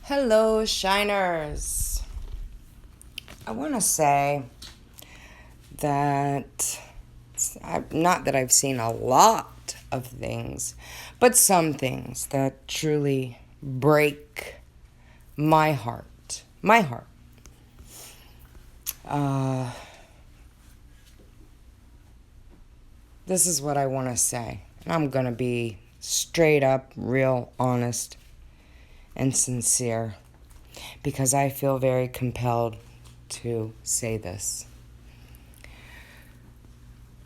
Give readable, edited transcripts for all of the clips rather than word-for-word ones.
Hello, Shiners. I want to say that, not that I've seen a lot of things, but some things that truly break my heart. My heart. This is what I want to say. And I'm going to be straight up, real, honest, and sincere because I feel very compelled to say this.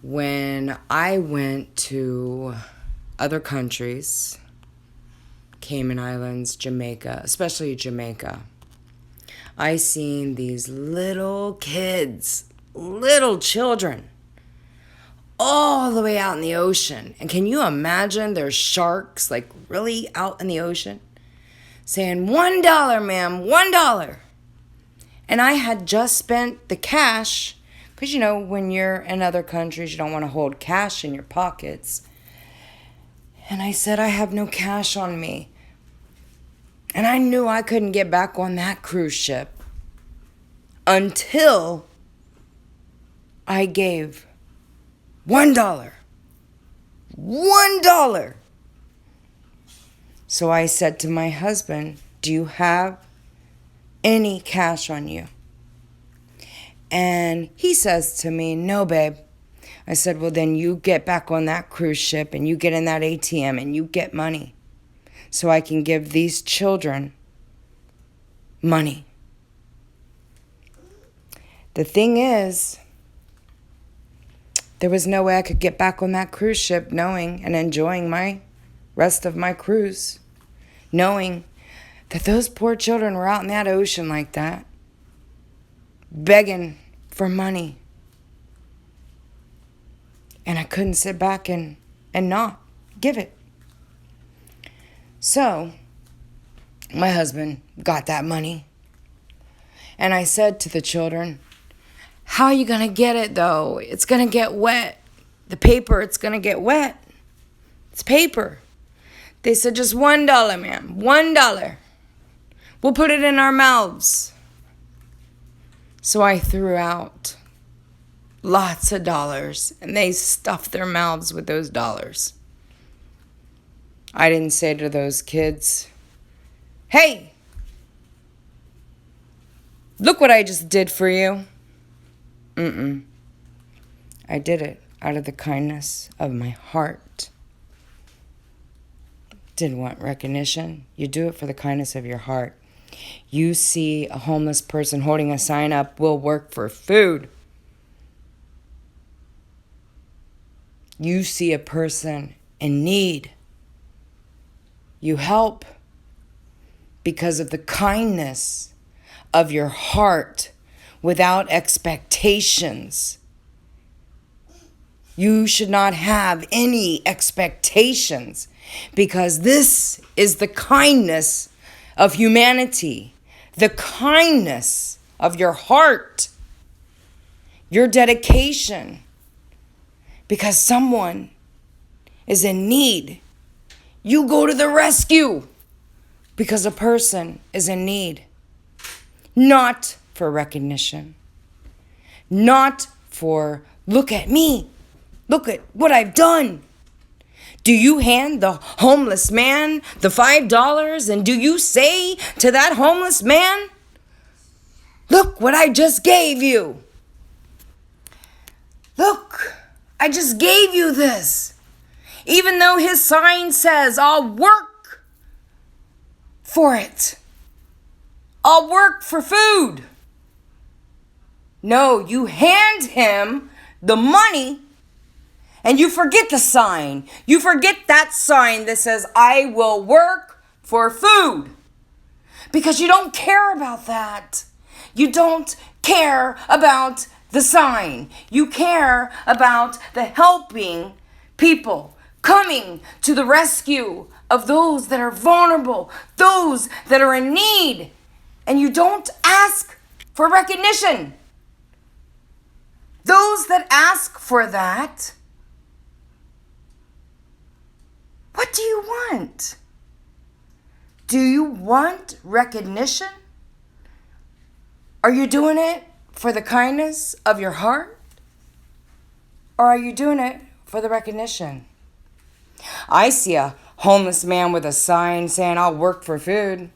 When I went to other countries, Cayman Islands, Jamaica, especially Jamaica, I seen these little kids, little children, all the way out in the ocean. And can you imagine there's sharks like really out in the ocean? Saying, $1, ma'am, $1. And I had just spent the cash, because when you're in other countries, you don't want to hold cash in your pockets. And I said, I have no cash on me. And I knew I couldn't get back on that cruise ship until I gave $1. $1. So I said to my husband, do you have any cash on you? And he says to me, no, babe. I said, well, then you get back on that cruise ship and you get in that ATM and you get money so I can give these children money. The thing is, there was no way I could get back on that cruise ship knowing and enjoying my rest of my cruise, knowing that those poor children were out in that ocean like that, begging for money. And I couldn't sit back and not give it. So, my husband got that money. And I said to the children, how are you going to get it though? It's going to get wet. The paper, it's going to get wet. It's paper. They said, just $1, ma'am. $1. We'll put it in our mouths. So I threw out lots of dollars, and they stuffed their mouths with those dollars. I didn't say to those kids, hey, look what I just did for you. I did it out of the kindness of my heart. Didn't want recognition. You do it for the kindness of your heart. You see a homeless person holding a sign up, "We'll work for food." You see a person in need. You help because of the kindness of your heart without expectations. You should not have any expectations because this is the kindness of humanity, the kindness of your heart, your dedication, because someone is in need. You go to the rescue because a person is in need, not for recognition, not for, look at me, look at what I've done. Do you hand the homeless man the $5 and do you say to that homeless man, look what I just gave you. Look, I just gave you this. Even though his sign says, I'll work for it. I'll work for food. No, you hand him the money and you forget the sign. You forget that sign that says, I will work for food. Because you don't care about that. You don't care about the sign. You care about the helping people, coming to the rescue of those that are vulnerable, those that are in need. And you don't ask for recognition. Those that ask for that, what do you want? Do you want recognition? Are you doing it for the kindness of your heart? Or are you doing it for the recognition? I see a homeless man with a sign saying, "I'll work for food."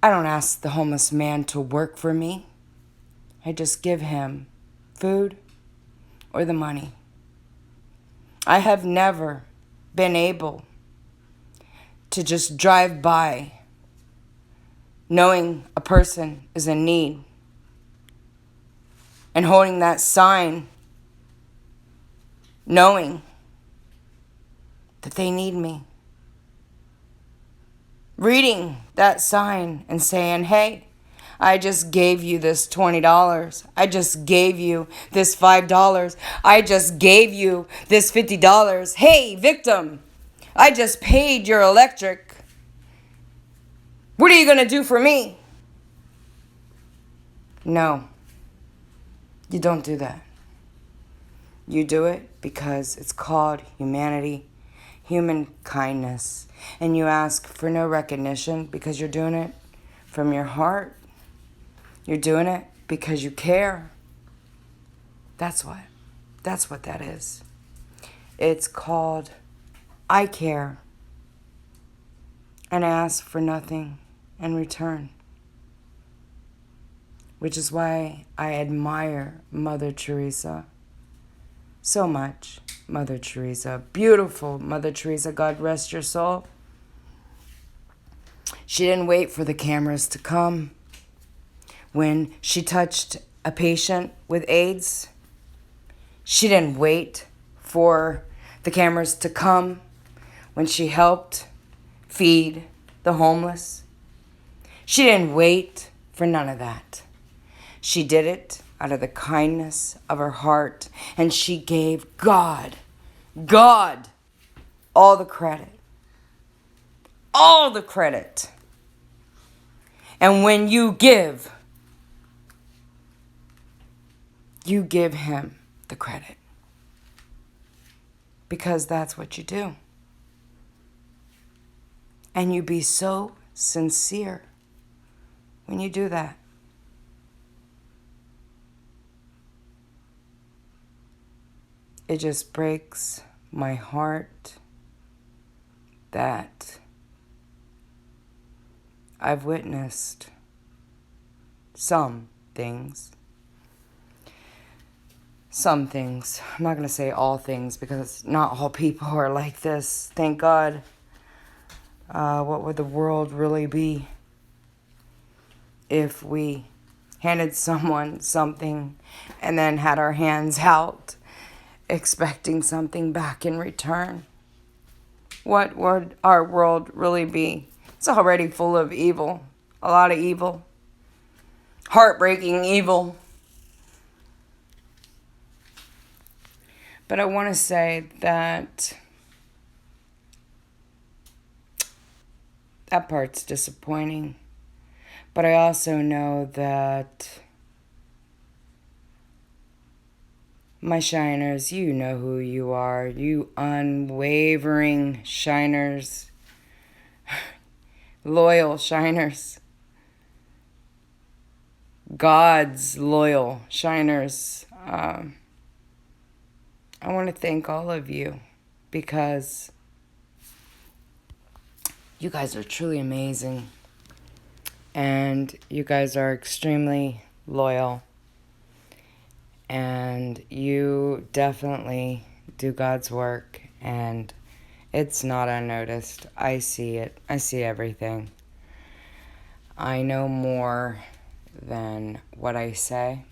I don't ask the homeless man to work for me. I just give him food or the money. I have never been able to just drive by knowing a person is in need and holding that sign, knowing that they need me. Reading that sign and saying, "Hey, I just gave you this $20. I just gave you this $5. I just gave you this $50. Hey, victim, I just paid your electric. What are you going to do for me?" No, you don't do that. You do it because it's called humanity, human kindness. And you ask for no recognition because you're doing it from your heart. You're doing it because you care. That's what that is. It's called I care and ask for nothing in return. Which is why I admire Mother Teresa so much. Mother Teresa, beautiful Mother Teresa, God rest your soul. She didn't wait for the cameras to come. When she touched a patient with AIDS, she didn't wait for the cameras to come. When she helped feed the homeless, she didn't wait for none of that. She did it out of the kindness of her heart, and she gave God all the credit. All the credit. And when you give him the credit. Because that's what you do. And you be so sincere when you do that. It just breaks my heart that I've witnessed some things. Some things. I'm not going to say all things because not all people are like this. Thank God. What would the world really be if we handed someone something and then had our hands out expecting something back in return? What would our world really be? It's already full of evil. A lot of evil. Heartbreaking evil. But I want to say that part's disappointing. But I also know that my shiners, you know who you are. You unwavering shiners. Loyal shiners. God's loyal shiners. I want to thank all of you because you guys are truly amazing. And you guys are extremely loyal. And you definitely do God's work. And it's not unnoticed. I see it. I see everything. I know more than what I say.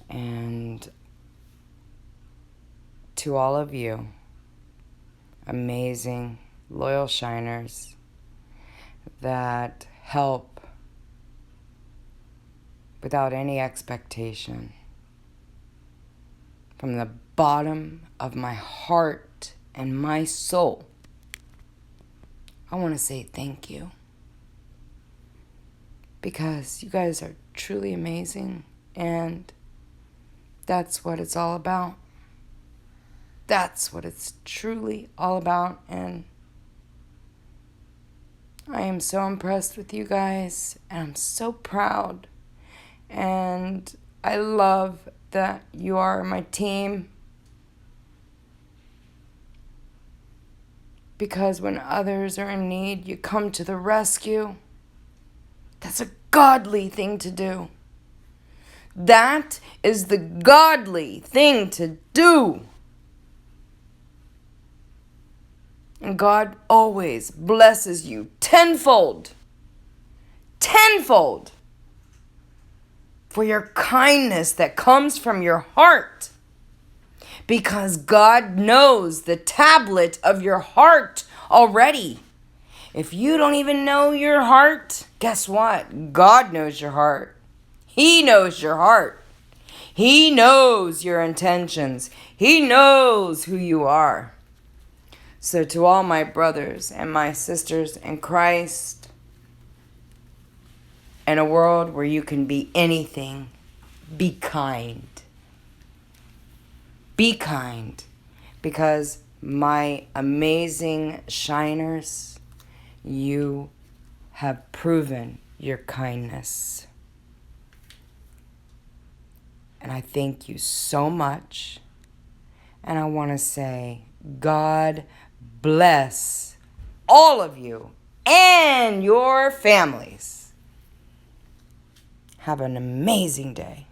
And to all of you, amazing, loyal shiners that help without any expectation, from the bottom of my heart and my soul, I want to say thank you. Because you guys are truly amazing, and that's what it's all about. That's what it's truly all about, and I am so impressed with you guys, and I'm so proud. And I love that you are my team. Because when others are in need, you come to the rescue. That's a godly thing to do. That is the godly thing to do. And God always blesses you tenfold. Tenfold. For your kindness that comes from your heart. Because God knows the tablet of your heart already. If you don't even know your heart, guess what? God knows your heart. He knows your heart. He knows your intentions. He knows who you are. So to all my brothers and my sisters in Christ, in a world where you can be anything, be kind. Be kind, because my amazing shiners, you have proven your kindness. And I thank you so much. And I want to say, God bless all of you and your families. Have an amazing day.